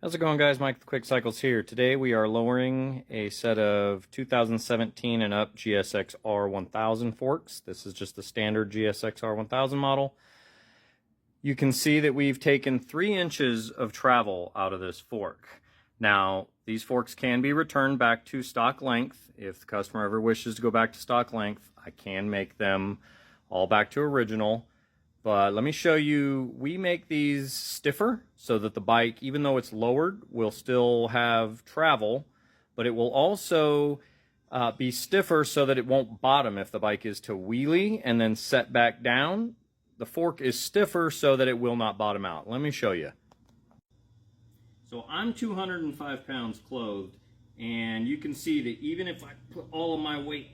How's it going, guys? Mike the Quick Cycles here. Today we are lowering a set of 2017 and up GSX R1000 forks. This is just the standard GSX R1000 model. You can see that we've taken 3 inches of travel out of this fork. Now, these forks can be returned back to stock length. If the customer ever wishes to go back to stock length, I can make them all back to original. But let me show you, we make these stiffer so that the bike, even though it's lowered, will still have travel, but it will also be stiffer so that it won't bottom if the bike is to wheelie and then set back down. The fork is stiffer so that it will not bottom out. Let me show you. So I'm 205 pounds clothed, and you can see that even if I put all of my weight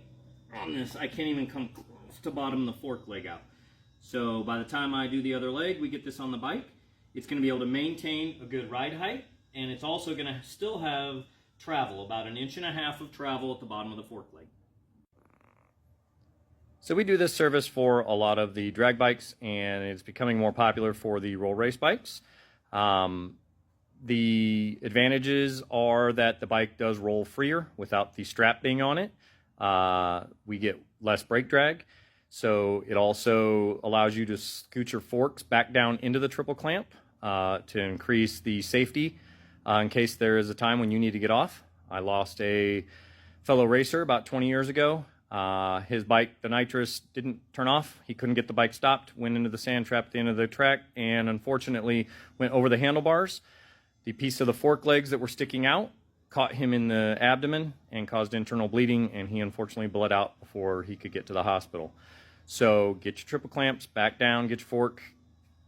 on this, I can't even come close to bottom the fork leg out. So by the time I do the other leg, we get this on the bike, it's going to be able to maintain a good ride height, and it's also going to still have travel, about 1.5 inches of travel at the bottom of the fork leg. So we do this service for a lot of the drag bikes, and it's becoming more popular for the roll race bikes. The advantages are that the bike does roll freer without the strap being on it. We get less brake drag. So it also allows you to scoot your forks back down into the triple clamp to increase the safety in case there is a time when you need to get off. I lost a fellow racer about 20 years ago. His bike, the nitrous, didn't turn off. He couldn't get the bike stopped, went into the sand trap at the end of the track, and unfortunately went over the handlebars. The piece of the fork legs that were sticking out caught him in the abdomen and caused internal bleeding, and he unfortunately bled out before he could get to the hospital. So get your triple clamps back down, get your fork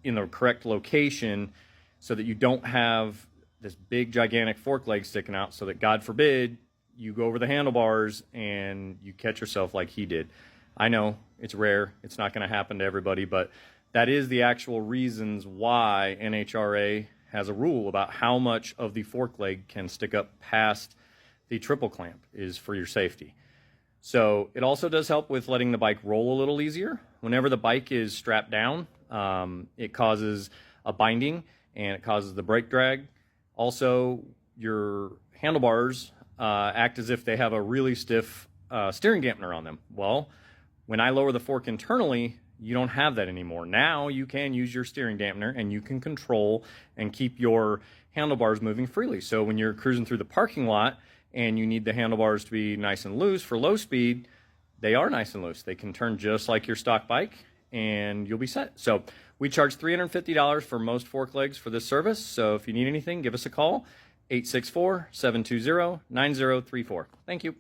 in the correct location so that you don't have this big gigantic fork leg sticking out, so that God forbid you go over the handlebars and you catch yourself like he did. I know it's rare, it's not going to happen to everybody, but that is the actual reasons why NHRA has a rule about how much of the fork leg can stick up past the triple clamp is for your safety. So it also does help with letting the bike roll a little easier. Whenever the bike is strapped down, it causes a binding and it causes the brake drag. Also, your handlebars act as if they have a really stiff steering dampener on them. Well, when I lower the fork internally, you don't have that anymore. Now you can use your steering dampener and you can control and keep your handlebars moving freely. So when you're cruising through the parking lot and you need the handlebars to be nice and loose for low speed, they are nice and loose. They can turn just like your stock bike and you'll be set. So we charge $350 for most fork legs for this service. So if you need anything, give us a call, 864-720-9034. Thank you.